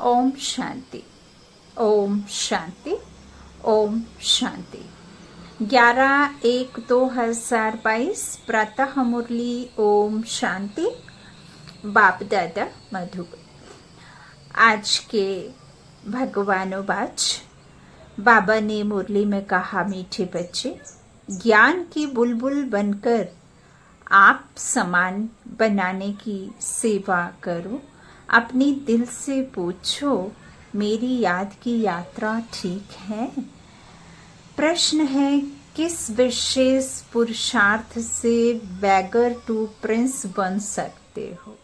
ओम शांति, ओम शांति, ओम शांति। 11/1/2022 प्रातः मुरली। ओम शांति। बाप दादा मधुबन। आज के भगवानों बाबा ने मुरली में कहा, मीठे बच्चे, ज्ञान की बुलबुल बनकर आप समान बनाने की सेवा करो। अपनी दिल से पूछो, मेरी याद की यात्रा ठीक है? प्रश्न है, किस विशेष पुरुषार्थ से बैगर टू प्रिंस बन सकते हो?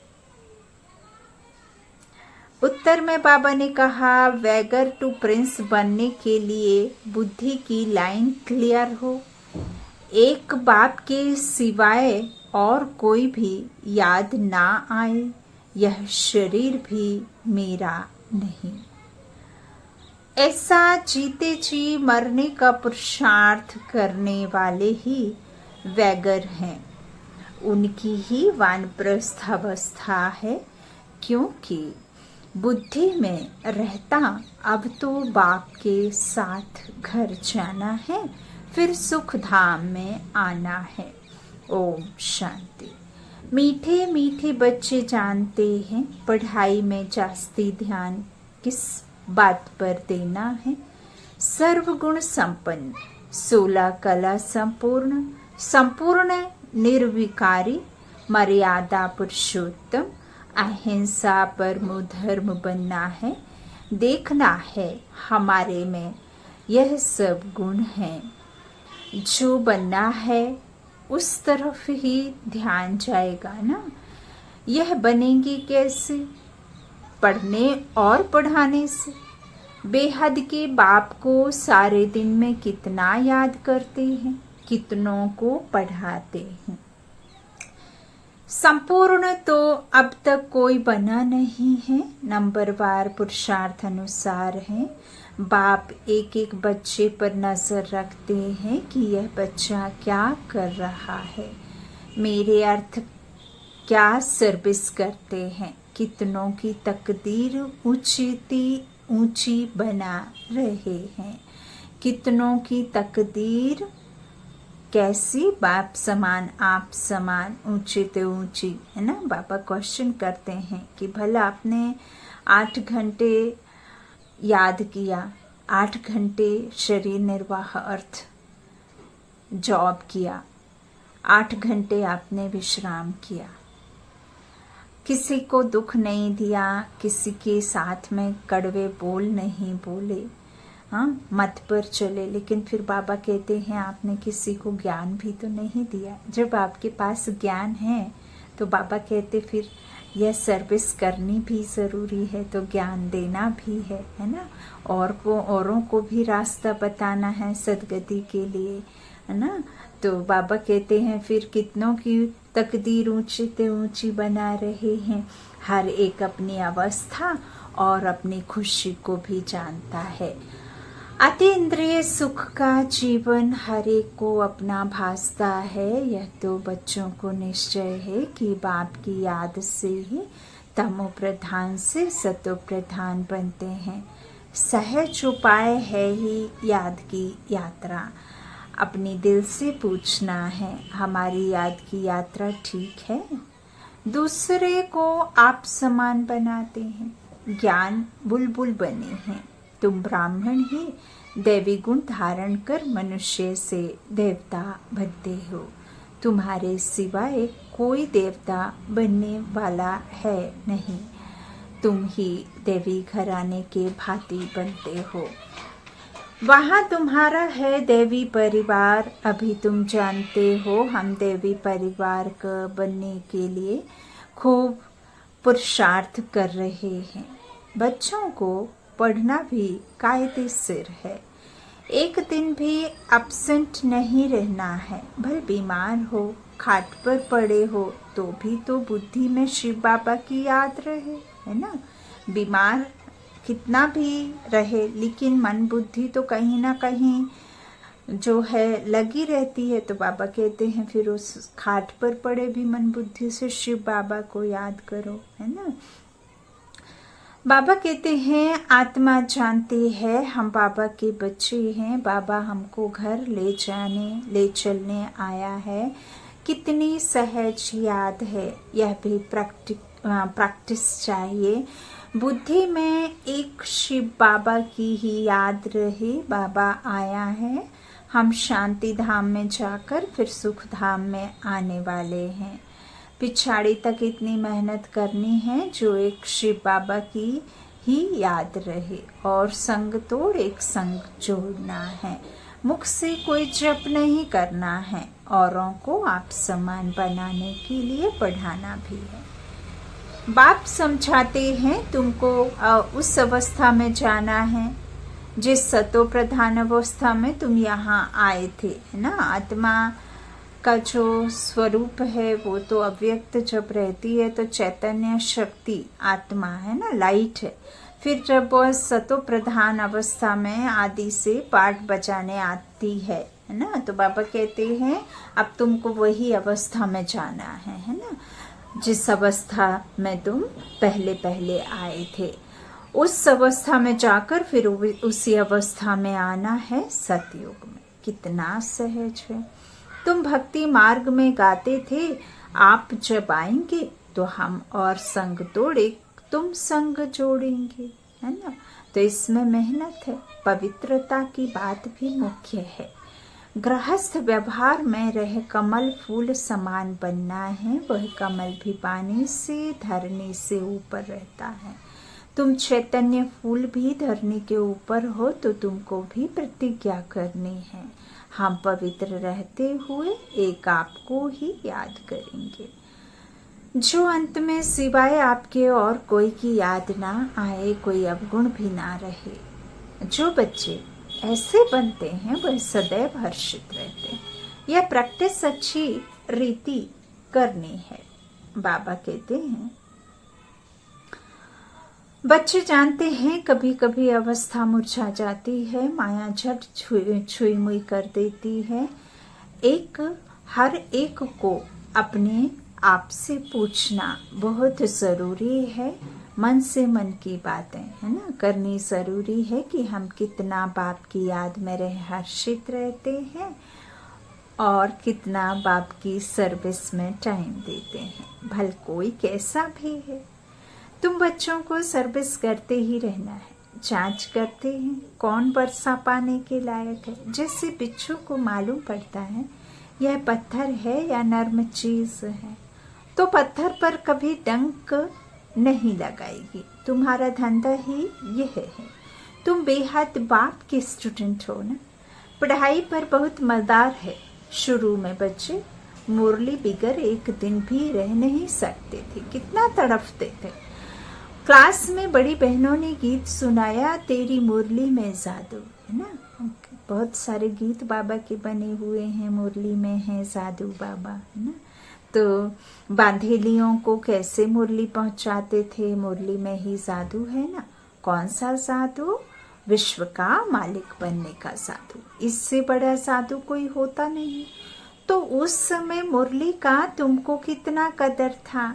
उत्तर में बाबा ने कहा, वैगर टू प्रिंस बनने के लिए बुद्धि की लाइन क्लियर हो। एक बाप के सिवाय और कोई भी याद ना आए। यह शरीर भी मेरा नहीं। ऐसा जीते जी मरने का पुरुषार्थ करने वाले ही वैगर हैं। उनकी ही वानप्रस्थ अवस्था है, क्योंकि बुद्धि में रहता अब तो बाप के साथ घर जाना है, फिर सुख धाम में आना है। ओम शांति। मीठे मीठे बच्चे जानते हैं पढ़ाई में जास्ती ध्यान किस बात पर देना है। सर्वगुण संपन्न, 16 कला संपूर्ण, संपूर्ण निर्विकारी, मर्यादा पुरुषोत्तम, अहिंसा परमो धर्म बनना है। देखना है हमारे में यह सब गुण हैं। जो बनना है उस तरफ ही ध्यान जाएगा ना। यह बनेंगे कैसे? पढ़ने और पढ़ाने से। बेहद के बाप को सारे दिन में कितना याद करते हैं, कितनों को पढ़ाते हैं। संपूर्ण तो अब तक कोई बना नहीं है, नंबरवार पुरुषार्थ अनुसार है। बाप एक एक बच्चे पर नजर रखते हैं कि यह बच्चा क्या कर रहा है, मेरे अर्थ क्या सर्विस करते हैं, कितनों की तकदीर ऊंची बना रहे हैं, कितनों की तकदीर कैसी बाप समान आप समान ऊंची ते ऊंची है ना। बाबा क्वेश्चन करते हैं कि भला आपने 8 घंटे याद किया, 8 घंटे शरीर निर्वाह अर्थ जॉब किया, 8 घंटे आपने विश्राम किया, किसी को दुख नहीं दिया, किसी के साथ में कड़वे बोल नहीं बोले, हाँ मत पर चले। लेकिन फिर बाबा कहते हैं आपने किसी को ज्ञान भी तो नहीं दिया। जब आपके पास ज्ञान है तो बाबा कहते फिर यह सर्विस करनी भी ज़रूरी है, तो ज्ञान देना भी है ना। औरों को भी रास्ता बताना है सदगति के लिए, है ना। तो बाबा कहते हैं फिर कितनों की तकदीर ऊंची ते ऊंची बना रहे हैं। हर एक अपनी अवस्था और अपनी खुशी को भी जानता है। अति इंद्रिय सुख का जीवन हर एक को अपना भासता है। यह तो बच्चों को निश्चय है कि बाप की याद से ही तमो प्रधान से सतो प्रधान बनते हैं। सहज उपाय है ही याद की यात्रा। अपनी दिल से पूछना है, हमारी याद की यात्रा ठीक है? दूसरे को आप समान बनाते हैं, ज्ञान बुलबुल बने हैं। तुम ब्राह्मण ही दैवी गुण धारण कर मनुष्य से देवता बनते हो। तुम्हारे सिवाय कोई देवता बनने वाला है नहीं। तुम ही देवी घराने के भांति बनते हो। वहाँ तुम्हारा है देवी परिवार। अभी तुम जानते हो हम देवी परिवार का बनने के लिए खूब पुरुषार्थ कर रहे हैं। बच्चों को पढ़ना भी कायदे सिर है। एक दिन भी एब्सेंट नहीं रहना है। भले बीमार हो, खाट पर पड़े हो, तो भी तो बुद्धि में शिव बाबा की याद रहे, है ना। बीमार कितना भी रहे, लेकिन मन बुद्धि तो कहीं ना कहीं जो है लगी रहती है। तो बाबा कहते हैं फिर उस खाट पर पड़े भी मन बुद्धि से शिव बाबा को याद करो, है ना। बाबा कहते हैं आत्मा जानती है हम बाबा के बच्चे हैं, बाबा हमको घर ले चलने आया है। कितनी सहज याद है, यह भी प्रैक्टिस चाहिए। बुद्धि में एक शिव बाबा की ही याद रहे, बाबा आया है, हम शांति धाम में जाकर फिर सुख धाम में आने वाले हैं। पिछाड़ी तक इतनी मेहनत करनी है जो एक शिव बाबा की ही याद रहे, और संग तोड़ एक संग जोड़ना है। मुख से कोई जप नहीं करना है, औरों को आप समान बनाने के लिए पढ़ाना भी है। बाप समझाते हैं तुमको उस अवस्था में जाना है जिस सतो प्रधान अवस्था में तुम यहाँ आए थे, है ना। आत्मा का जो स्वरूप है वो तो अव्यक्त जब रहती है तो चैतन्य शक्ति आत्मा है ना, लाइट है। फिर जब वह सतो प्रधान अवस्था में आदि से पाठ बजाने आती है ना, तो बाबा कहते हैं अब तुमको वही अवस्था में जाना है ना, जिस अवस्था में तुम पहले आए थे। उस अवस्था में जाकर फिर उसी अवस्था में आना है सतयुग में। कितना सहज है। तुम भक्ति मार्ग में गाते थे आप जब आएंगे तो हम और संग तोड़े तुम संग जोड़ेंगे, है ना। तो इसमें मेहनत है, पवित्रता की बात भी मुख्य है। गृहस्थ व्यवहार में रह कमल फूल समान बनना है, वह कमल भी पानी से धरनी से ऊपर रहता है। तुम चैतन्य फूल भी धरनी के ऊपर हो तो तुमको भी प्रतिज्ञा करनी है, हम पवित्र रहते हुए एक आपको ही याद करेंगे। जो अंत में सिवाय आपके और कोई की याद ना आए, कोई अवगुण भी ना रहे। जो बच्चे ऐसे बनते हैं वह सदैव हर्षित रहते हैं। यह प्रैक्टिस अच्छी रीति करनी है। बाबा कहते हैं बच्चे जानते हैं कभी कभी अवस्था मुरझा जाती है, माया झट छुई मुई कर देती है। हर एक को अपने आप से पूछना बहुत ज़रूरी है। मन से मन की बातें है ना करनी ज़रूरी है कि हम कितना बाप की याद में हर्षित रहते हैं और कितना बाप की सर्विस में टाइम देते हैं। भल कोई कैसा भी है, तुम बच्चों को सर्विस करते ही रहना है। जांच करते हैं कौन वर्षा पाने के लायक है। जैसे बिच्छू को मालूम पड़ता है यह पत्थर है या नर्म चीज है, तो पत्थर पर कभी डंक नहीं लगाएगी। तुम्हारा धंधा ही यह है। तुम बेहद बाप के स्टूडेंट हो ना। पढ़ाई पर बहुत मज़ेदार है। शुरू में बच्चे मुरली बिगर एक दिन भी रह नहीं सकते थे, कितना तड़पते थे। क्लास में बड़ी बहनों ने गीत सुनाया, तेरी मुरली में जादू, है ना। बहुत सारे गीत बाबा के बने हुए हैं, मुरली में है जादू बाबा, है ना। तो बांधेलियों को कैसे मुरली पहुंचाते थे, मुरली में ही जादू है ना। कौन सा जादू? विश्व का मालिक बनने का जादू। इससे बड़ा जादू कोई होता नहीं। तो उस समय मुरली का तुमको कितना कदर था,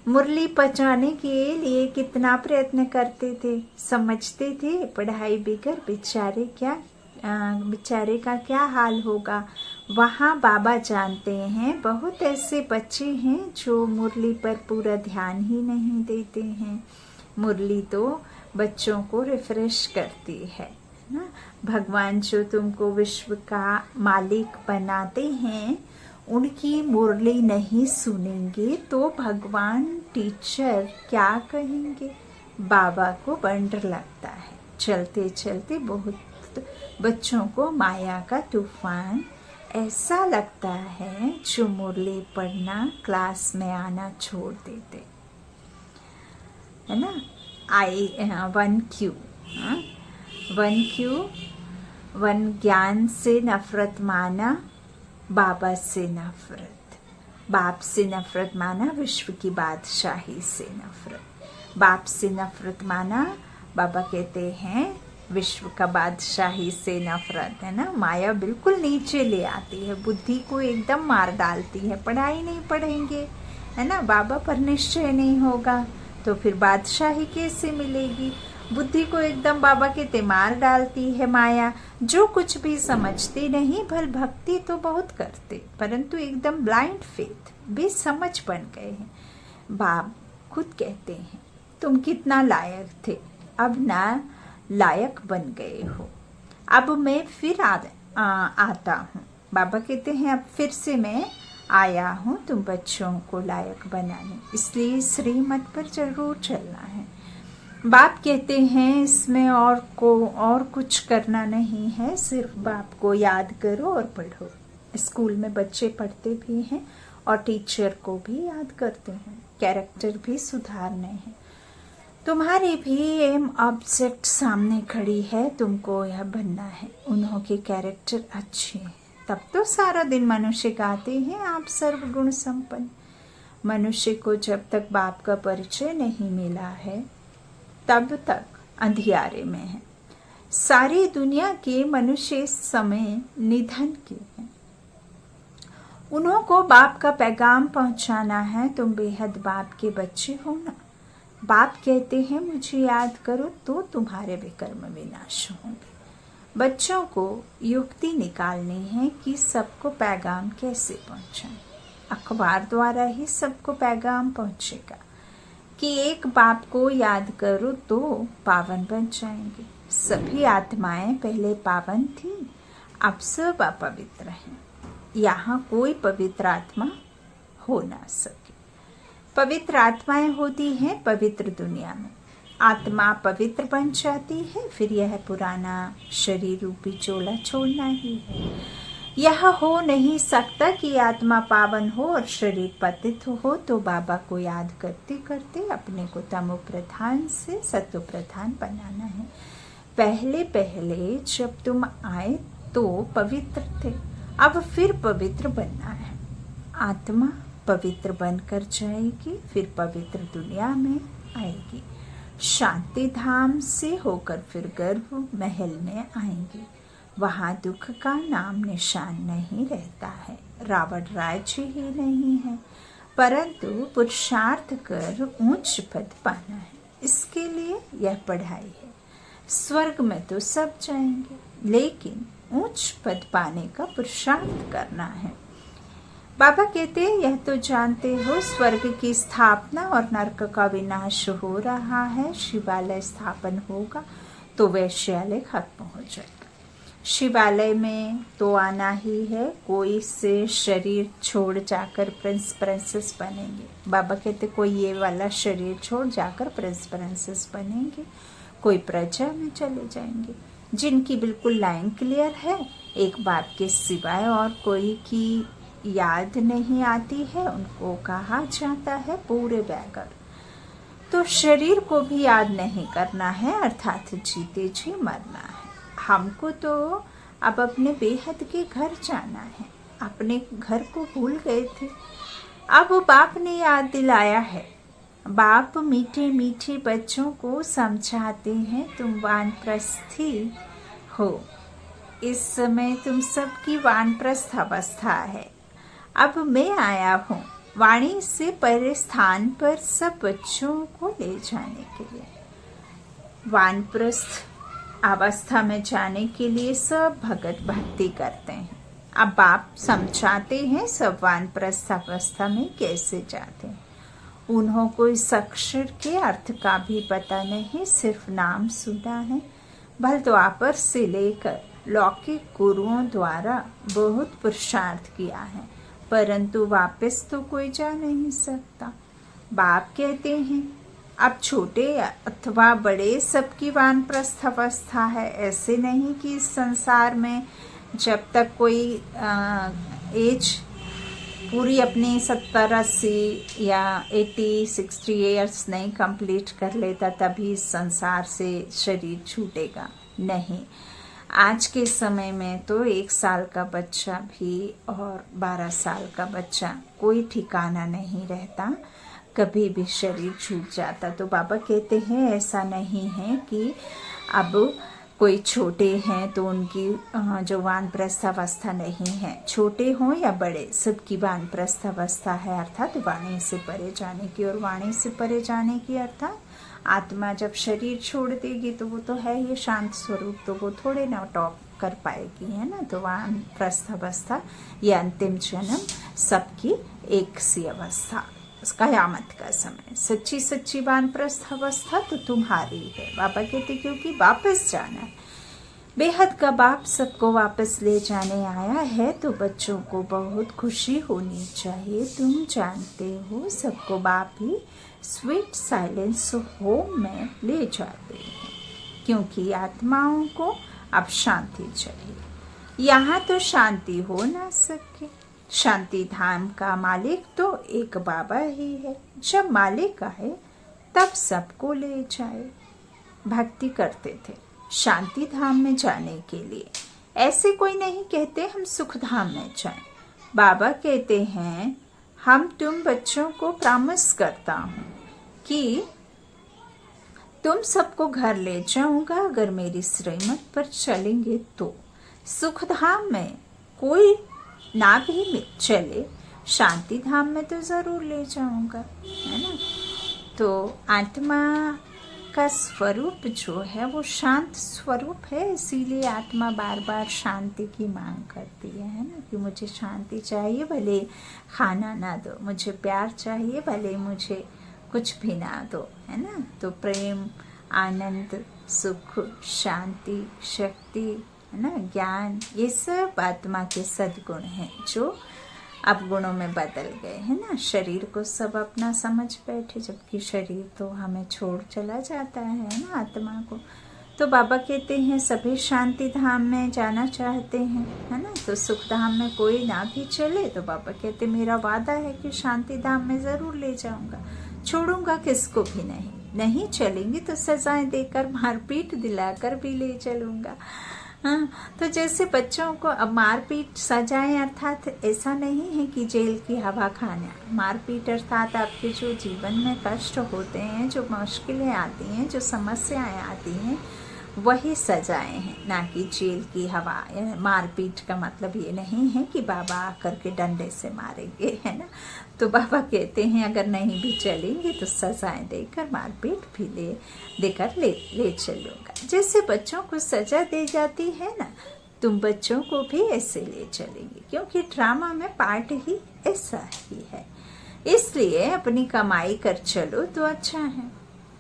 मुरली पहुंचाने के लिए कितना प्रयत्न करते थे, समझते थे पढ़ाई बिगर बेचारे का क्या हाल होगा। वहाँ बाबा जानते हैं बहुत ऐसे बच्चे हैं जो मुरली पर पूरा ध्यान ही नहीं देते हैं। मुरली तो बच्चों को रिफ्रेश करती है ना। भगवान जो तुमको विश्व का मालिक बनाते हैं उनकी मुरली नहीं सुनेंगे तो भगवान टीचर क्या कहेंगे। बाबा को बंडर लगता है। चलते चलते बहुत बच्चों को माया का तूफान ऐसा लगता है जो मुरली पढ़ना क्लास में आना छोड़ देते, है ना। वन ज्ञान से नफरत माना, बाबा से नफरत। बाप से नफरत माना, विश्व की बादशाही से नफरत। बाप से नफरत माना, बाबा कहते हैं विश्व का बादशाही से नफरत, है ना। माया बिल्कुल नीचे ले आती है, बुद्धि को एकदम मार डालती है। पढ़ाई नहीं पढ़ेंगे, है ना, बाबा पर निश्चय नहीं होगा तो फिर बादशाही कैसे मिलेगी। बुद्धि को एकदम बाबा कहते मार डालती है माया, जो कुछ भी समझते नहीं। भल भक्ति तो बहुत करते, परंतु एकदम ब्लाइंड फेथ, बेसमझ बन गए हैं। बाप खुद कहते हैं तुम कितना लायक थे, अब ना लायक बन गए हो। अब मैं फिर आता हूँ। बाबा कहते हैं अब फिर से मैं आया हूँ तुम बच्चों को लायक बनाने, इसलिए श्रीमत पर जरूर चलना है। बाप कहते हैं इसमें और कुछ करना नहीं है, सिर्फ बाप को याद करो और पढ़ो। स्कूल में बच्चे पढ़ते भी हैं और टीचर को भी याद करते हैं, कैरेक्टर भी सुधारने हैं। तुम्हारी भी एम ऑब्जेक्ट सामने खड़ी है, तुमको यह बनना है। उन्हों के कैरेक्टर अच्छे हैं, तब तो सारा दिन मनुष्य गाते हैं आप सर्वगुण संपन्न। मनुष्य को जब तक बाप का परिचय नहीं मिला है तब तक अंधियारे में है। सारी दुनिया के मनुष्य इस समय निधन के हैं। उन्हों को बाप का पैगाम पहुंचाना है, तुम बेहद बाप के बच्चे हो ना। बाप कहते हैं मुझे याद करो तो तुम्हारे विकर्म विनाश होंगे। बच्चों को युक्ति निकालनी है कि सबको पैगाम कैसे पहुंचाएं। अखबार द्वारा ही सबको पैगाम पहुंचेगा कि एक बाप को याद करो तो पावन बन जाएंगे। सभी आत्माएं पहले पावन थी, अब सब अपवित्र हैं। यहाँ कोई पवित्र आत्मा हो ना सके। पवित्र आत्माएं होती हैं पवित्र दुनिया में। आत्मा पवित्र बन जाती है, फिर यह पुराना शरीर रूपी चोला छोड़ना ही है। यह हो नहीं सकता कि आत्मा पावन हो और शरीर पतित हो। तो बाबा को याद करते करते अपने को तमो प्रधान से सत्व प्रधान बनाना है। पहले पहले जब तुम आए तो पवित्र थे, अब फिर पवित्र बनना है। आत्मा पवित्र बनकर जाएगी, फिर पवित्र दुनिया में आएगी। शांति धाम से होकर फिर गर्भ महल में आएंगे। वहाँ दुख का नाम निशान नहीं रहता है, रावण राज्य ही नहीं है, परंतु पुरुषार्थ कर ऊंच पद पाना है। इसके लिए यह पढ़ाई है। स्वर्ग में तो सब जाएंगे, लेकिन ऊंच पद पाने का पुरुषार्थ करना है। बाबा कहते हैं यह तो जानते हो स्वर्ग की स्थापना और नरक का विनाश हो रहा है। शिवालय स्थापन होगा तो वैश्यालय खत्म हो जाएगा। शिवालय में तो आना ही है। कोई से शरीर छोड़ जाकर प्रिंस प्रिंसेस बनेंगे। बाबा कहते कोई ये वाला शरीर छोड़ जाकर प्रिंस प्रिंसेस बनेंगे, कोई प्रजा में चले जाएंगे। जिनकी बिल्कुल लाइन क्लियर है, एक बाप के सिवाय और कोई की याद नहीं आती है, उनको कहा जाता है पूरे बैगर। तो शरीर को भी याद नहीं करना है, अर्थात जीते जी मरना है। हमको तो अब अपने बेहद के घर जाना है। अपने घर को भूल गए थे, अब बाप ने याद दिलाया है। बाप मीठे मीठे बच्चों को समझाते हैं तुम वानप्रस्थी हो। इस समय तुम सबकी वानप्रस्थ अवस्था है। अब मैं आया हूँ वाणी से परे स्थान पर सब बच्चों को ले जाने के लिए। वानप्रस्थ अवस्था में जाने के लिए सब भगत भक्ति करते हैं। अब बाप समझाते हैं सब वानप्रस्थ अवस्था में कैसे जाते हैं। उन्हों को इस अक्षर के अर्थ का भी पता नहीं, सिर्फ नाम सुना है। भल द्वापर से लेकर लौकिक गुरुओं द्वारा बहुत पुरुषार्थ किया है, परंतु वापस तो कोई जा नहीं सकता। बाप कहते हैं अब छोटे अथवा बड़े सबकी वानप्रस्थ अवस्था है। ऐसे नहीं कि इस संसार में जब तक कोई एज पूरी अपनी 70-80 या 80-60 ईयर्स नहीं कंप्लीट कर लेता तभी इस संसार से शरीर छूटेगा, नहीं। आज के समय में तो 1 साल का बच्चा भी और 12 साल का बच्चा कोई ठिकाना नहीं रहता, कभी भी शरीर छूट जाता। तो बाबा कहते हैं ऐसा नहीं है कि अब कोई छोटे हैं तो उनकी जो वानप्रस्थावस्था नहीं है, छोटे हों या बड़े, सबकी वानप्रस्थावस्था है, अर्थात वाणी से परे जाने की। और वाणी से परे जाने की अर्थात आत्मा जब शरीर छोड़ देगी तो वो तो है ही शांत स्वरूप, तो वो थोड़े ना टॉप कर पाएगी, है ना। तो वानप्रस्थावस्था या अंतिम जन्म सबकी एक सी अवस्था, कयामत का समय, सच्ची सच्ची वानप्रस्थ अवस्था तो तुम्हारी है। बाबा कहते क्योंकि वापस जाना है, बेहद का बाप सबको वापस ले जाने आया है, तो बच्चों को बहुत खुशी होनी चाहिए। तुम जानते हो सबको बाप ही स्वीट साइलेंस होम में ले जाते हैं, क्योंकि आत्माओं को अब शांति चाहिए। यहाँ तो शांति हो ना सके, शांति धाम का मालिक तो एक बाबा ही है। जब मालिक आए तब सबको ले जाए। भक्ति करते थे शांति धाम में जाने के लिए, ऐसे कोई नहीं कहते हम सुख धाम में जाएं। बाबा कहते हैं हम तुम बच्चों को प्रॉमिस करता हूँ कि तुम सबको घर ले जाऊंगा अगर मेरी श्रीमत पर चलेंगे तो। सुख धाम में कोई ना भी चले, शांति धाम में तो जरूर ले जाऊंगा, है ना। तो आत्मा का स्वरूप जो है वो शांत स्वरूप है, इसीलिए आत्मा बार बार शांति की मांग करती है ना, कि मुझे शांति चाहिए भले खाना ना दो, मुझे प्यार चाहिए भले मुझे कुछ भी ना दो, है ना। तो प्रेम, आनंद, सुख, शांति, शक्ति, है ना, ज्ञान, ये सब आत्मा के सद्गुण हैं जो अब गुणों में बदल गए, है ना। शरीर को सब अपना समझ बैठे, जबकि शरीर तो हमें छोड़ चला जाता है ना, आत्मा को। तो बाबा कहते हैं सभी शांति धाम में जाना चाहते हैं, है ना। तो सुख धाम में कोई ना भी चले तो बाबा कहते मेरा वादा है कि शांति धाम में जरूर ले जाऊंगा, छोड़ूंगा किसको भी नहीं। नहीं चलेंगे तो सजाएं देकर, मारपीट दिलाकर भी ले चलूंगा। हाँ, तो जैसे बच्चों को अब मारपीट, सजाएं अर्थात ऐसा नहीं है कि जेल की हवा खाना। मारपीट अर्थात आपके जो जीवन में कष्ट होते हैं, जो मुश्किलें आती हैं, जो समस्याएं आती हैं, वही सजाएं हैं, ना कि जेल की हवा। मारपीट का मतलब ये नहीं है कि बाबा आकर के डंडे से मारेंगे, है ना। तो बाबा कहते हैं अगर नहीं भी चलेंगे तो सजाएं देकर, मारपीट भी देकर ले चलूंगा। जैसे बच्चों को सजा दी जाती है ना, तुम बच्चों को भी ऐसे ले चलेंगे, क्योंकि ड्रामा में पार्ट ही ऐसा ही है। इसलिए अपनी कमाई कर चलो तो अच्छा है,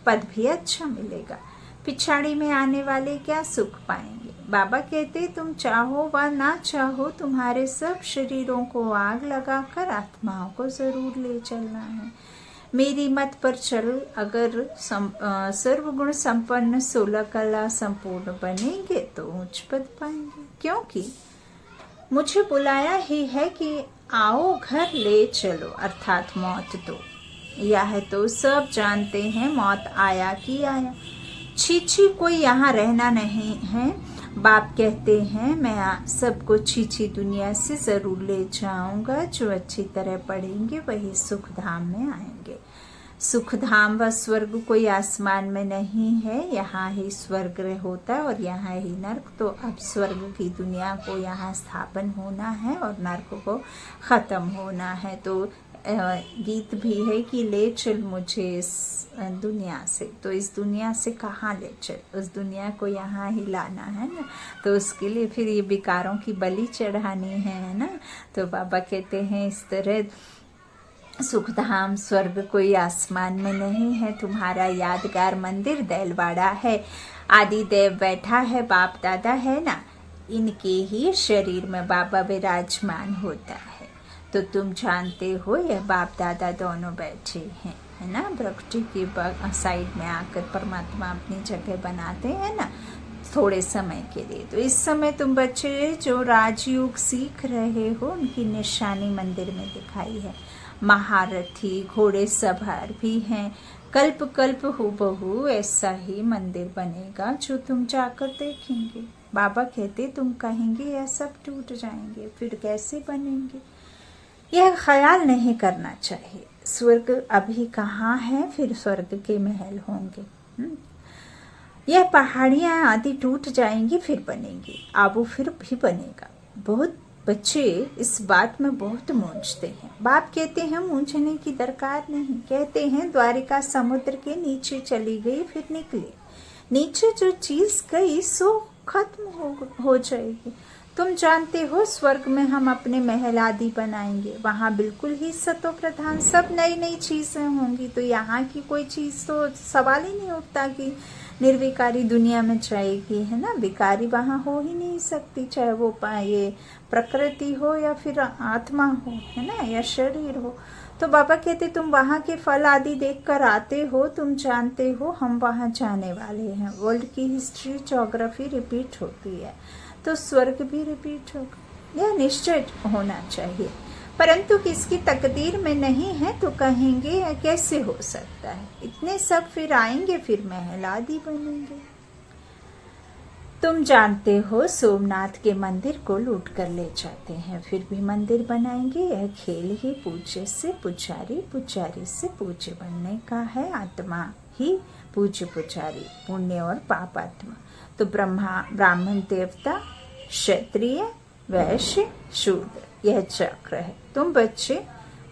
पद भी अच्छा मिलेगा, पिछाड़ी में आने वाले क्या सुख पाएंगे। बाबा कहते तुम चाहो व ना चाहो तुम्हारे सब शरीरों को आग लगाकर आत्माओं को जरूर ले चलना है। मेरी मत पर चल, अगर सर्वगुण संपन्न 16 कला संपूर्ण बनेंगे तो उच्च पद पाएंगे, क्योंकि मुझे बुलाया ही है कि आओ घर ले चलो, अर्थात मौत दो। यह तो सब जानते हैं मौत आया कि आया, छी कोई यहाँ रहना नहीं है। बाप कहते हैं मैं सबको छी दुनिया से जरूर ले जाऊंगा, जो अच्छी तरह पढ़ेंगे वही सुख धाम में आएंगे। सुख धाम व स्वर्ग कोई आसमान में नहीं है, यहाँ ही स्वर्ग होता है और यहाँ ही नर्क। तो अब स्वर्ग की दुनिया को यहाँ स्थापन होना है और नर्क को खत्म होना है। तो गीत भी है कि ले चल मुझे इस दुनिया से, तो इस दुनिया से कहाँ ले चल, उस दुनिया को यहाँ ही लाना है ना। तो उसके लिए फिर ये विकारों की बलि चढ़ानी है ना। तो बाबा कहते हैं इस तरह सुखधाम स्वर्ग कोई आसमान में नहीं है, तुम्हारा यादगार मंदिर दैलवाड़ा है। आदि देव बैठा है, बाप दादा है ना, इनके ही शरीर में बाबा विराजमान होता है। तो तुम जानते हो यह बाप दादा दोनों बैठे हैं, है ना। प्रकृति की साइड में आकर परमात्मा अपनी जगह बनाते हैं ना, थोड़े समय के लिए। तो इस समय तुम बच्चे जो राजयोग सीख रहे हो, उनकी निशानी मंदिर में दिखाई है। महारथी घोड़े सवार भी हैं। कल्प कल्प हूबहू ऐसा ही मंदिर बनेगा जो तुम जाकर देखेंगे। बाबा कहते तुम कहेंगे यह सब टूट जाएंगे, फिर कैसे बनेंगे। यह ख्याल नहीं करना चाहिए। स्वर्ग अभी कहाँ है, फिर स्वर्ग के महल होंगे। यह पहाड़ियाँ आदि टूट जाएंगी फिर बनेंगी, आबू फिर भी बनेगा। बहुत बच्चे इस बात में बहुत मूंझते हैं। बाप कहते हैं मूंझने की दरकार नहीं, कहते हैं द्वारिका समुद्र के नीचे चली गई फिर निकली, नीचे जो चीज गई सो खत्म हो जाएगी। तुम जानते हो स्वर्ग में हम अपने महल आदि बनाएंगे, वहां बिल्कुल ही सतो प्रधान सब नई नई चीजें होंगी। तो यहाँ की कोई चीज तो सवाल ही नहीं उठता कि निर्विकारी दुनिया में जाएगी, है ना। विकारी वहां हो ही नहीं सकती, चाहे वो ये प्रकृति हो या फिर आत्मा हो, है ना, या शरीर हो। तो बाबा कहते तुम वहां के फल आदि देखकर आते हो, तुम जानते हो हम वहां जाने वाले हैं। वर्ल्ड की हिस्ट्री ज्योग्राफी रिपीट होती है, तो स्वर्ग भी रिपीट होगा, यह निश्चय होना चाहिए। परंतु किसकी तकदीर में नहीं है तो कहेंगे कैसे हो सकता है। इतने सब फिर आएंगे फिर महल आदि बनेंगे। तुम जानते हो सोमनाथ के मंदिर को लूट कर ले जाते हैं, फिर भी मंदिर बनाएंगे। यह खेल ही पूज्य से पुजारी, पुजारी से पूज्य बनने का है। आत्मा ही पूज्य पुजारी, पुण्य और पाप आत्मा। तो ब्राह्मण देवता, क्षत्रिय, वैश्य, शूद्र, यह चक्र है। तुम बच्चे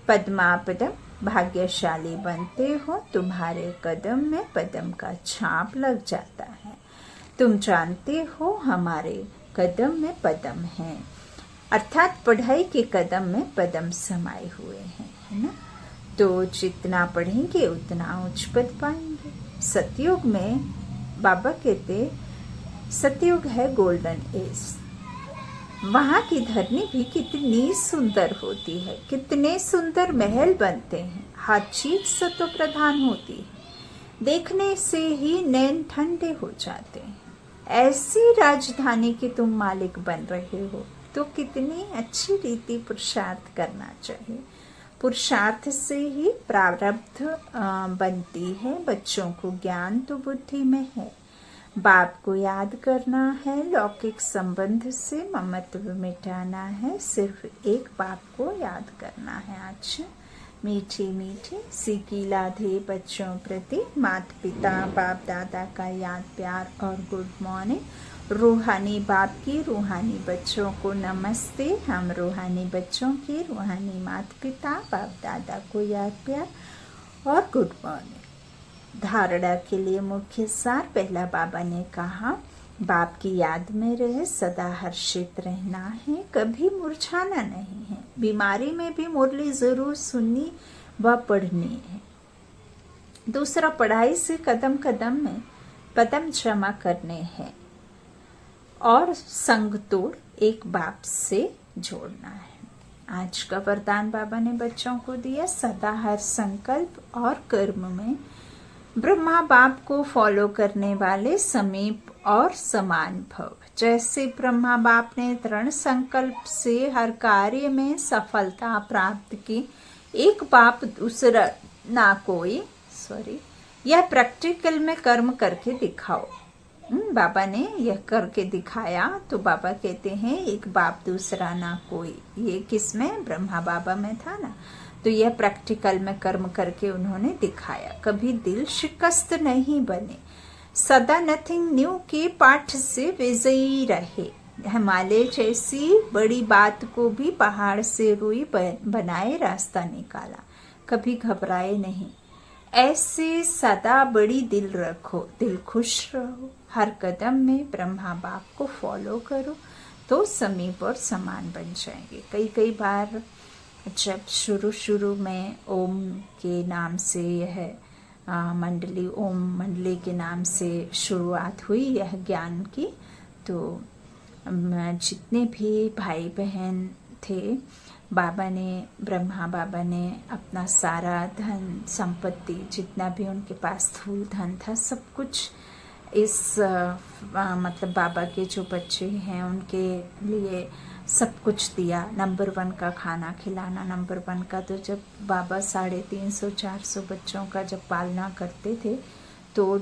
पद्मापदम भाग्यशाली बनते हो, तुम्हारे कदम में पदम का छाप लग जाता है। तुम जानते हो हमारे कदम में पदम है, अर्थात पढ़ाई के कदम में पदम समाये हुए हैं, है ना। तो जितना पढ़ेंगे उतना उच्च पद पाएंगे। सतयुग में बाबा कहते सतयुग है गोल्डन एज। वहां की धरनी भी कितनी सुंदर होती है, कितने सुंदर महल बनते हैं, हर चीज सतो प्रधान होती है, देखने से ही नैन ठंडे हो जाते हैं। ऐसी राजधानी के तुम मालिक बन रहे हो तो कितनी अच्छी रीति पुरुषार्थ करना चाहिए। पुरुषार्थ से ही प्रारब्ध बनती है। बच्चों को ज्ञान तो बुद्धि में है, बाप को याद करना है, लौकिक संबंध से ममत्व मिटाना है, सिर्फ एक बाप को याद करना है। अच्छा, मीठी मीठी सीखी लाधे बच्चों प्रति माता पिता बाप दादा का याद प्यार और गुड मॉर्निंग। रूहानी बाप की रूहानी बच्चों को नमस्ते। हम रूहानी बच्चों के रूहानी माता पिता बाप दादा को याद प्यार और गुड मॉर्निंग। धारणा के लिए मुख्य सार, पहला बाबा ने कहा बाप की याद में रहे, सदा हर्षित रहना है, कभी मुरझाना नहीं है। बीमारी में भी मुरली जरूर सुननी व पढ़नी है। दूसरा, पढ़ाई से कदम कदम में पदम जमा करने हैं और संग तोड़ एक बाप से जोड़ना है। आज का वरदान बाबा ने बच्चों को दिया, सदा हर संकल्प और कर्म में ब्रह्मा बाप को फॉलो करने वाले समीप और समान भव। जैसे ब्रह्मा बाप ने दृढ़ संकल्प से हर कार्य में सफलता प्राप्त की, एक बाप दूसरा ना कोई, यह प्रैक्टिकल में कर्म करके दिखाओ। बाबा ने यह करके दिखाया, तो बाबा कहते हैं एक बाप दूसरा ना कोई। ये किसमें? ब्रह्मा बाबा में था ना। तो यह प्रैक्टिकल में कर्म करके उन्होंने दिखाया। कभी दिल शिकस्त नहीं बने, सदा नथिंग न्यू के पाठ से विजयी रहे। हिमालय जैसी बड़ी बात को भी पहाड़ से रुई बनाए रास्ता निकाला, कभी घबराए नहीं। ऐसे सदा बड़ी दिल रखो, दिल खुश रहो, हर कदम में ब्रह्मा बाप को फॉलो करो तो समीप और समान बन जाएंगे। कई बार जब शुरू में ओम के नाम से यह मंडली, ओम मंडली के नाम से शुरुआत हुई यह ज्ञान की, तो जितने भी भाई बहन थे, बाबा ने, ब्रह्मा बाबा ने अपना सारा धन संपत्ति, जितना भी उनके पास स्थूल धन था, सब कुछ इस मतलब बाबा के जो बच्चे हैं उनके लिए सब कुछ दिया। नंबर 1 का खाना खिलाना, नंबर 1 का। तो जब बाबा 350-400 बच्चों का जब पालना करते थे तो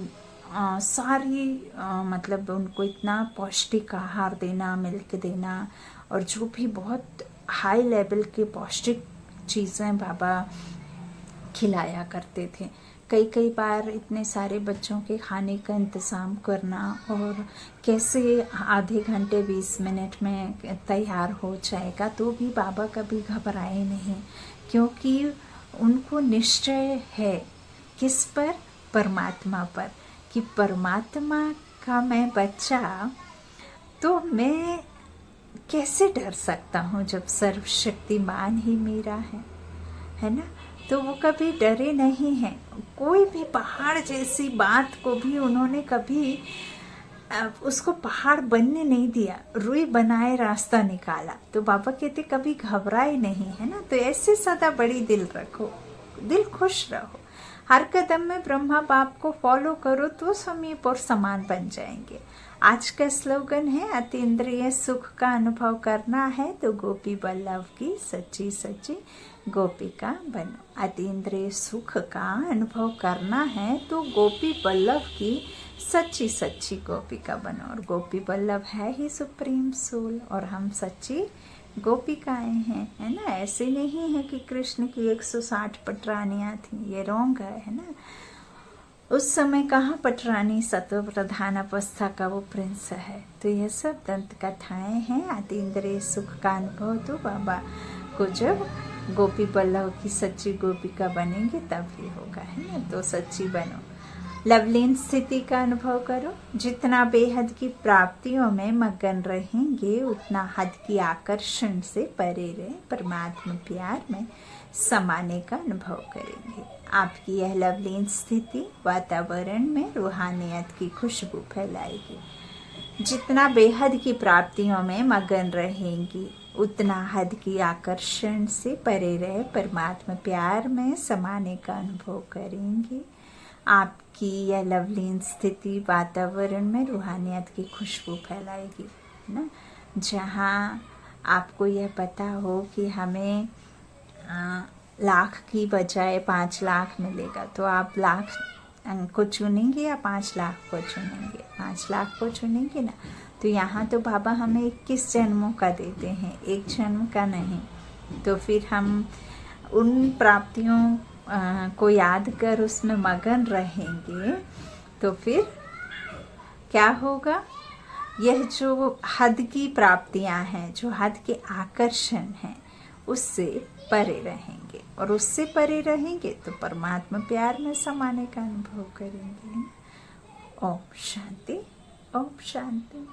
सारी मतलब उनको इतना पौष्टिक आहार देना, मिल्क देना, और जो भी बहुत हाई लेवल के पौष्टिक चीज़ें बाबा खिलाया करते थे। कई कई बार इतने सारे बच्चों के खाने का इंतज़ाम करना और कैसे आधे घंटे 20 मिनट में तैयार हो जाएगा, तो भी बाबा कभी घबराए नहीं, क्योंकि उनको निश्चय है किस पर, परमात्मा पर, कि परमात्मा का मैं बच्चा, तो मैं कैसे डर सकता हूँ जब सर्वशक्तिमान ही मेरा है ना। तो वो कभी डरे नहीं हैं। कोई भी पहाड़ जैसी बात को भी उन्होंने कभी उसको पहाड़ बनने नहीं दिया, रुई बनाए रास्ता निकाला। तो बाबा कहते कभी घबराए नहीं, है ना। तो ऐसे सदा बड़ी दिल रखो, दिल खुश रहो, हर कदम में ब्रह्मा बाप को फॉलो करो तो समीप और समान बन जाएंगे। आज का स्लोगन है, अतीन्द्रिय सुख का अनुभव करना है तो गोपी बल्लभ की सच्ची सच्ची गोपिका बनो। अतीन्द्रिय सुख का अनुभव करना है तो गोपी बल्लभ की सच्ची सच्ची गोपिका बनो। और गोपी बल्लभ है ही सुप्रीम सोल, और हम सच्ची गोपिकाएं हैं, है ना। ऐसे नहीं है कि कृष्ण की 160 पटरानियां थी, ये रॉन्ग है ना। उस समय कहाँ पटरानी सत्व प्रधान अवस्था का वो प्रिंस है। तो ये सब दंत कथाएं हैं। अतीन्द्रिय सुख का अनुभव तो बाबा को जब गोपी बल्लभ की सच्ची गोपिका बनेंगे तभी होगा, है ना। तो सच्ची बनो, लवलीन स्थिति का अनुभव करो। जितना बेहद की प्राप्तियों में मगन रहेंगे उतना हद की आकर्षण से परे रहे, परमात्मा प्यार में समाने का अनुभव करेंगे। आपकी यह लवलीन स्थिति वातावरण में रूहानियत की खुशबू फैलाएगी। जितना बेहद की प्राप्तियों में मगन रहेंगी उतना हद की आकर्षण से परे रहे, परमात्मा प्यार में समाने का अनुभव करेंगे। आपकी यह लवलीन स्थिति वातावरण में रूहानियत की खुशबू फैलाएगी, है ना। जहाँ आपको यह पता हो कि हमें लाख की बजाय 5 लाख मिलेगा, तो आप लाख को चुनेंगे या 5 लाख को चुनेंगे? 5 लाख को चुनेंगे ना। तो यहाँ तो बाबा हमें 21 जन्मों का देते हैं, एक जन्म का नहीं। तो फिर हम उन प्राप्तियों को याद कर उसमें मगन रहेंगे तो फिर क्या होगा? यह जो हद की प्राप्तियां हैं, जो हद के आकर्षण हैं, उससे परे रहेंगे, और उससे परे रहेंगे तो परमात्मा प्यार में समाने का अनुभव करेंगे। ओम शांति, ओम शांति।